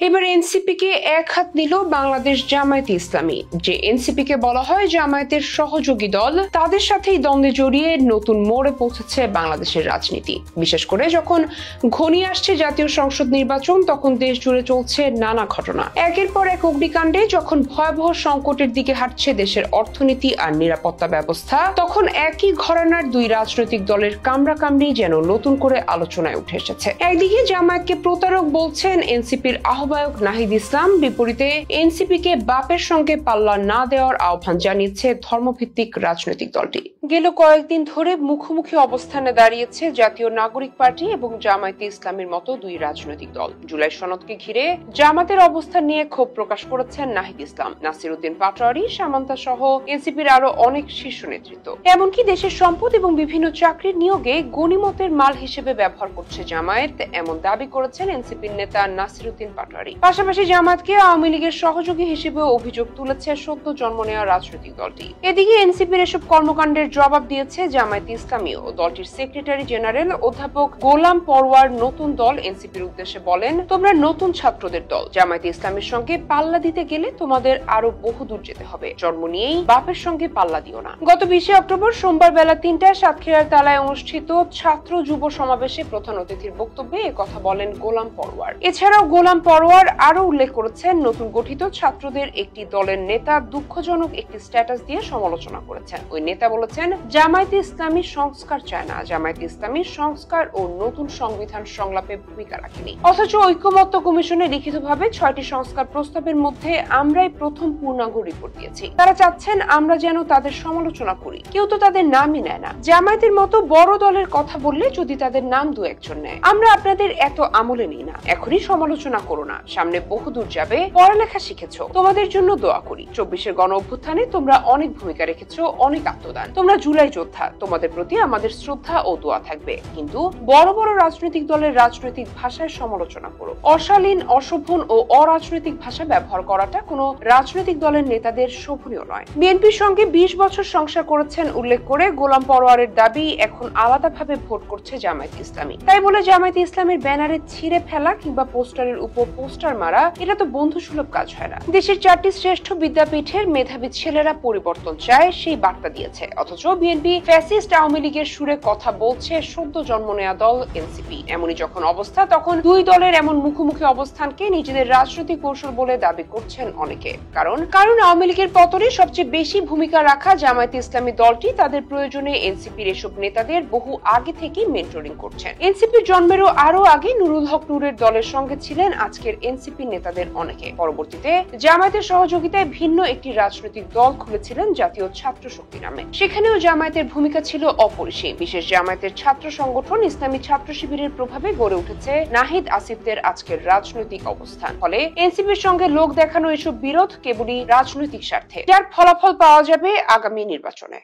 এবার এনসিপি কে এক হাত নিল বাংলাদেশ জামায়াতে ইসলামী। যে এনসিপি কে বলা হয় জামায়াতের সহযোগী দল, তাদের সাথেই দ্বন্দ্বে জড়িয়ে নতুন মোড়ে পৌঁছেছে বাংলাদেশের রাজনীতি। বিশেষ করে যখন ঘনিয়ে আসছে জাতীয় সংসদ নির্বাচন, তখন দেশ জুড়ে চলছে নানা ঘটনা। একের পর এক অগ্নিকাণ্ডে যখন ভয়াবহ সংকটের দিকে হাঁটছে দেশের অর্থনীতি আর নিরাপত্তা ব্যবস্থা, তখন একই ঘরানার দুই রাজনৈতিক দলের কামড়াকামড়ি যেন নতুন করে আলোচনায় উঠে এসেছে। একদিকে জামায়াতকে প্রতারক বলছেন এনসিপির আহ্বায়ক নাহিদ ইসলাম, বিপরীতে এনসিপি কে বাপের সঙ্গে পাল্লা না দেওয়ার আহ্বান জানিয়েছে ধর্মভিত্তিক রাজনৈতিক দলটি। গেল কয়েকদিন ধরে মুখোমুখি অবস্থানে দাঁড়িয়েছে জাতীয় নাগরিক পার্টি এবং জামায়াতে ইসলামীর মতো দুই রাজনৈতিক দল। জুলাই সনদকে ঘিরে জামাতের অবস্থান নিয়ে ক্ষোভ প্রকাশ করেছেন নাহিদ ইসলাম, নাসিরউদ্দিন পাটোয়ারি, সামান্তা সহ এনসিপির আরো অনেক শীর্ষ নেতৃত্ব। এমনকি দেশের সম্পদ এবং বিভিন্ন চাকরির নিয়োগে গনিমতের মাল হিসেবে ব্যবহার করছে জামায়াত, এমন দাবি করেছেন এনসিপির নেতা নাসিরউদ্দিন পাটোয়ারি। পাশাপাশি জামায়াতকে আওয়ামী লীগের সহযোগী হিসেবে অভিযোগ তুলেছে সদ্য জন্ম নেওয়া রাজনৈতিক দলটি। এদিকে এনসিপির এসব কর্মকাণ্ডের জবাব দিয়েছে জামায়াতে ইসলামী ও দলটির সেক্রেটারি জেনারেল অধ্যাপক গোলাম পরওয়ার। নতুন দল এনসিপির উদ্দেশ্যে বলেন, তোমরা নতুন ছাত্রদের দল, জামায়াতে ইসলামের সঙ্গে পাল্লা দিতে গেলে তোমাদের আরো বহুদূর যেতে হবে। জন্ম নিয়েই বাপের সঙ্গে পাল্লা দিও না। গত 20 অক্টোবর সোমবার বেলা 3টায় সাতক্ষীরার তালায় অনুষ্ঠিত ছাত্র যুব সমাবেশে প্রধান অতিথির বক্তব্যে একথা বলেন গোলাম পরওয়ার। এছাড়াও গোলাম পরওয়ার আরো উল্লেখ করেছেন, নতুন গঠিত ছাত্রদের একটি দলের নেতা দুঃখজনক একটি স্ট্যাটাস দিয়ে সমালোচনা করেছেন। ওই নেতা বলেছেন, জামায়াতে ইসলামী সংস্কার চায় না, জামায়াতে ইসলামী সংস্কার ও নতুন সংবিধান সংলাপে ভূমিকা রাখেনি। অথচ ঐক্যমত্য কমিশনে লিখিতভাবে 6টি সংস্কার প্রস্তাবের মধ্যে আমরাই প্রথম পূর্ণাঙ্গ রিপোর্ট দিয়েছি। তারা চাচ্ছেন আমরা যেন তাদের সমালোচনা করি, কেউ তো তাদের নামই নেয় না। জামায়াতের মতো বড় দলের কথা বললে যদি তাদের নাম দু একজন নেয়, আমরা আপনাদের এত আমলে নিই না, এখনই সমালোচনা করো না, সামনে বহুদূর যাবে, পড়ালেখা শিখেছো, তোমাদের জন্য দোয়া করি। 24-এর গণ অভ্যুত্থানে তোমরা অনেক ভূমিকা রেখেছো, অনেক আত্মদান, তোমরা জুলাই যোদ্ধা, তোমাদের প্রতি আমাদের শ্রদ্ধা ও দোয়া থাকবে। কিন্তু বড় বড় রাজনৈতিক দলের রাজনৈতিক ভাষায় সমালোচনা করো, অশালীন, অশোভন ও অরাজনৈতিক ভাষা ব্যবহার করাটা কোনো রাজনৈতিক দলের নেতাদের শোভনীয় নয়। বিএনপির সঙ্গে 20 বছর সংসার করেছেন উল্লেখ করে গোলাম পরওয়ারের দাবি, এখন আলাদাভাবে ভোট করছে জামায়াতে ইসলামী। তাই বলে জামায়াতে ইসলামের ব্যানারে ছিঁড়ে ফেলা কিংবা পোস্টারের উপর পোস্টার মারা, এটা তো বন্ধুসুলভ কাজ হয় না। দেশের 4টি শ্রেষ্ঠ বিদ্যাপীঠের মেধাবী ছেলেরা পরিবর্তন চায়, সেই বার্তা দিয়েছে। অথচ বিএনপি ফ্যাসিস্ট আওয়ামী লীগের সুরে কথা বলছে সদ্য জন্ম নেওয়া দল এনসিপি। এমনই যখন অবস্থা, তখন দুই দলের এমন মুখোমুখি অবস্থানকে নিজেদের রাজনৈতিক কৌশল বলে দাবি করছেন অনেকে। কারণ আওয়ামী লীগের পতনে সবচেয়ে বেশি ভূমিকা রাখা জামায়াতে ইসলামী দলটি তাদের প্রয়োজনে এনসিপির এসব নেতাদের বহু আগে থেকেই মেন্টরিং করছেন। এনসিপির জন্মেরও আরো আগে নুরুল হক নূরের দলের সঙ্গে ছিলেন আজকের এনসিপি নেতাদের অনেকে। পরবর্তীতে জামায়াতের সহযোগিতায় ভিন্ন একটি রাজনৈতিক দল খুলেছিলেন জাতীয় ছাত্র শক্তি নামে। সেখানেও জামায়াতের ভূমিকা ছিল অপরিসীম। বিশেষ জামায়াতের ছাত্র সংগঠন ইসলামী ছাত্র শিবিরের প্রভাবে গড়ে উঠেছে নাহিদ আসিফদের আজকের রাজনৈতিক অবস্থান। ফলে এনসিপির সঙ্গে লোক দেখানো এসব বিরোধ কেবলই রাজনৈতিক স্বার্থে, যার ফলাফল পাওয়া যাবে আগামী নির্বাচনে।